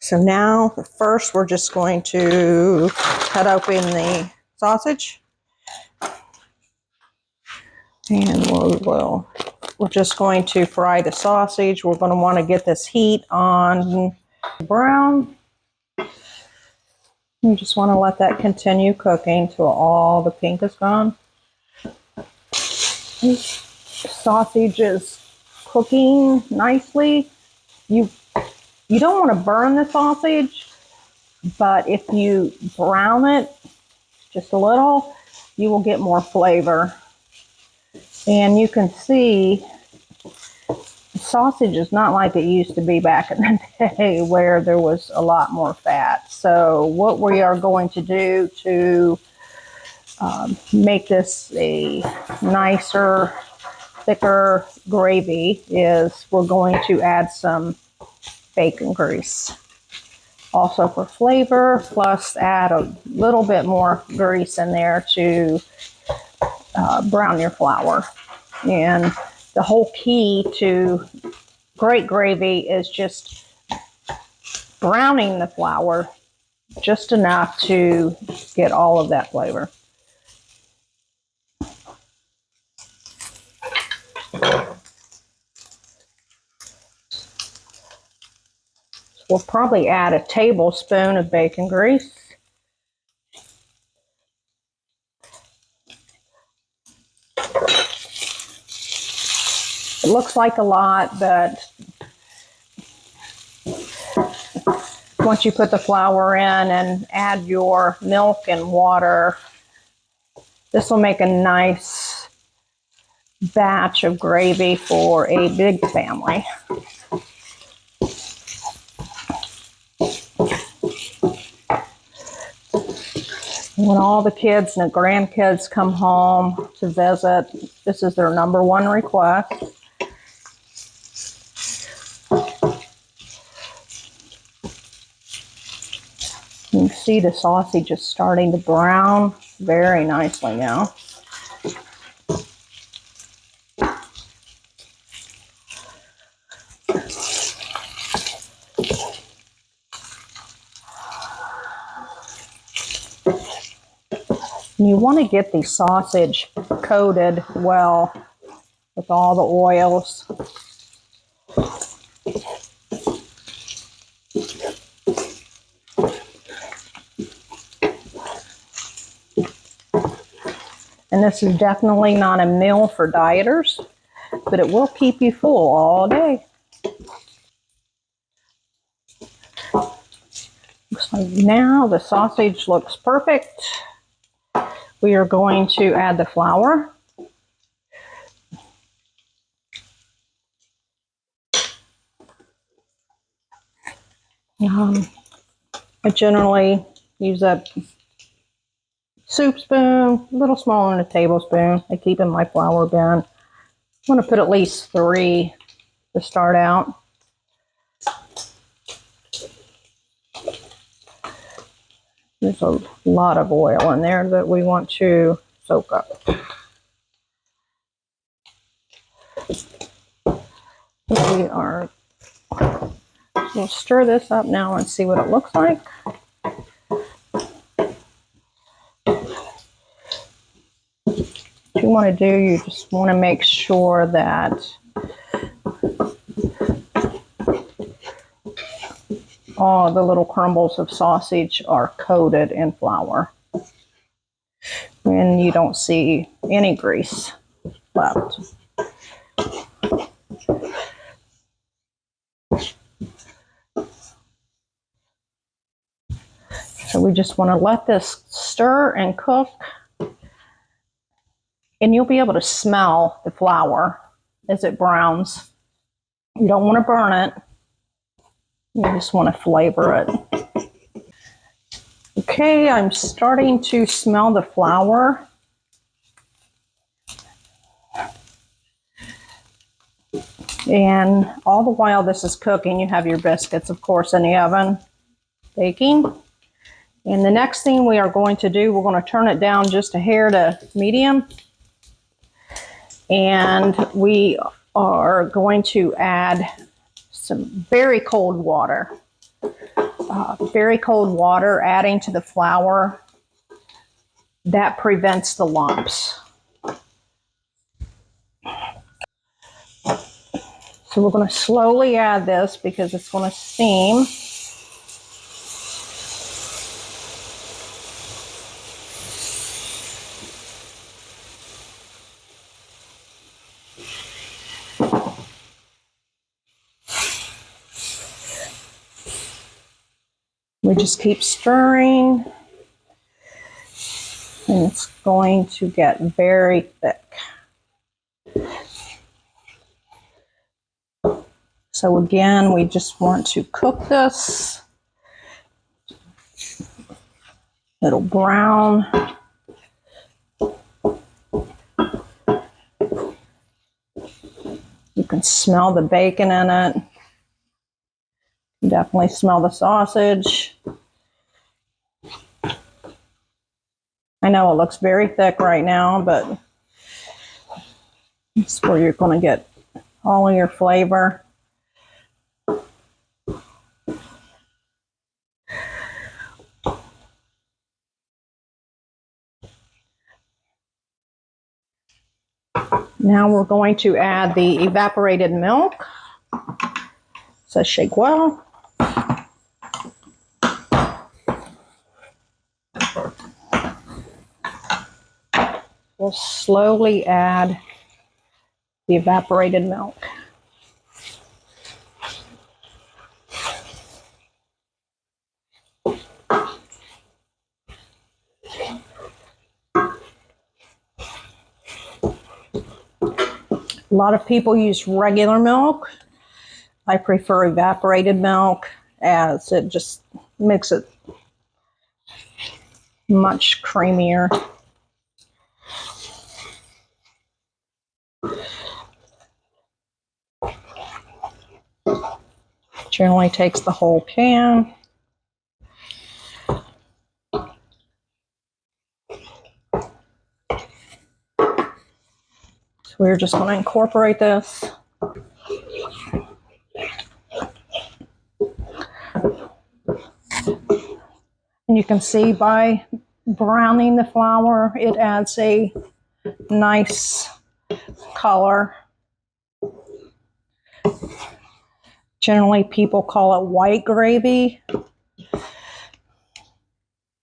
So now, first, we're just going to cut open the sausage. And we're just going to fry the sausage. We're going to want to get this heat on brown. You just want to let that continue cooking till all the pink is gone. The sausage is cooking nicely. You don't want to burn the sausage, but if you brown it just a little, you will get more flavor. And you can see the sausage is not like it used to be back in the day where there was a lot more fat. So what we are going to do to make this a nicer, thicker gravy is we're going to add some bacon grease. Also for flavor, plus add a little bit more grease in there to brown your flour. And the whole key to great gravy is just browning the flour just enough to get all of that flavor. We'll probably add a tablespoon of bacon grease. It looks like a lot, but once you put the flour in and add your milk and water, this will make a nice batch of gravy for a big family. When all the kids and the grandkids come home to visit, this is their #1 request. You can see the sausage is starting to brown very nicely now. You want to get the sausage coated well with all the oils. And this is definitely not a meal for dieters, but it will keep you full all day. Looks like now the sausage looks perfect. We are going to add the flour. I generally use a soup spoon, a little smaller than a tablespoon. I keep in my flour bin. I'm going to put at least 3 to start out. There's a lot of oil in there that we want to soak up. We'll stir this up now and see what it looks like. What you want to do, you just want to make sure that all the little crumbles of sausage are coated in flour. And you don't see any grease left. So we just want to let this stir and cook. And you'll be able to smell the flour as it browns. You don't want to burn it. You just want to flavor it. Okay, I'm starting to smell the flour. And all the while this is cooking, you have your biscuits, of course, in the oven baking. And the next thing we are going to do, we're going to turn it down just a hair to medium. And we are going to add some very cold water. very cold water adding to the flour, that prevents the lumps. So we're going to slowly add this because it's going to steam. We just keep stirring, and it's going to get very thick. So again, we just want to cook this. It'll brown. You can smell the bacon in it. You definitely smell the sausage. I know it looks very thick right now, but it's where you're going to get all of your flavor. Now we're going to add the evaporated milk. So shake well. We'll slowly add the evaporated milk. A lot of people use regular milk. I prefer evaporated milk as it just makes it much creamier. Generally takes the whole can. So we're just going to incorporate this. And you can see by browning the flour, it adds a nice color. Generally, people call it white gravy.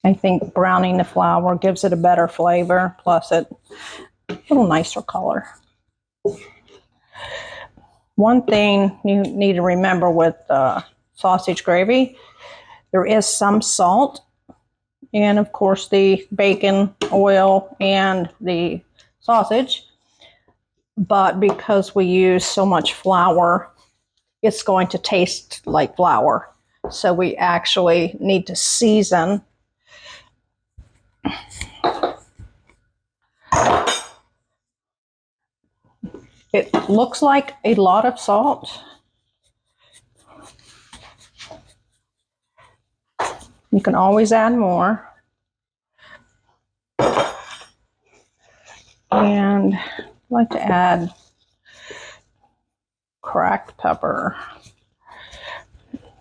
I think browning the flour gives it a better flavor, plus a little nicer color. One thing you need to remember with sausage gravy, there is some salt, and of course the bacon, oil, and the sausage. But because we use so much flour, it's going to taste like flour. So we actually need to season. It looks like a lot of salt. You can always add more. And I like to add cracked pepper.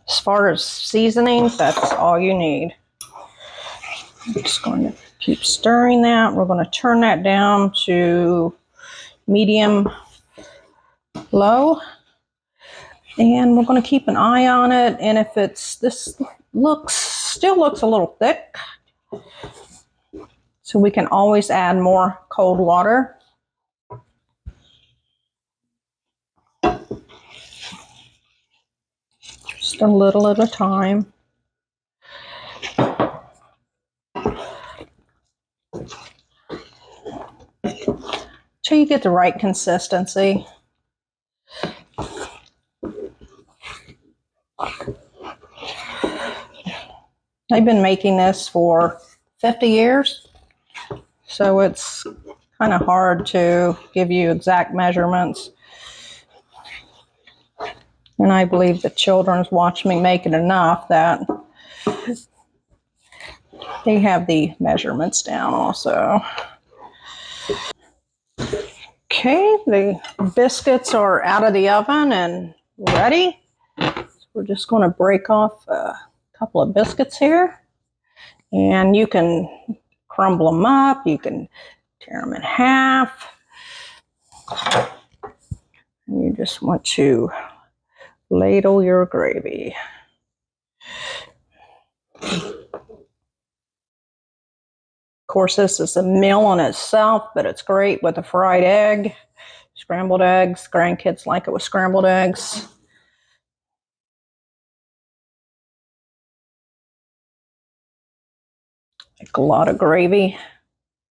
As far as seasonings, that's all you need. I'm just going to keep stirring that. We're going to turn that down to medium low. And we're going to keep an eye on it. And if this still looks a little thick, so we can always add more cold water. Just a little at a time. Till you get the right consistency. I've been making this for 50 years, so it's kind of hard to give you exact measurements. And I believe the children's watch me make it enough that they have the measurements down also. Okay, the biscuits are out of the oven and ready. We're just going to break off a couple of biscuits here. And you can crumble them up. You can tear them in half. And you just want to ladle your gravy. Of course, this is a meal in itself, but it's great with a fried egg, scrambled eggs. Grandkids like it with scrambled eggs. Like a lot of gravy.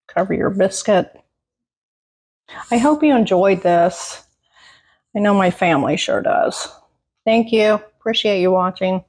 Cover your biscuit. I hope you enjoyed this. I know my family sure does. Thank you. Appreciate you watching.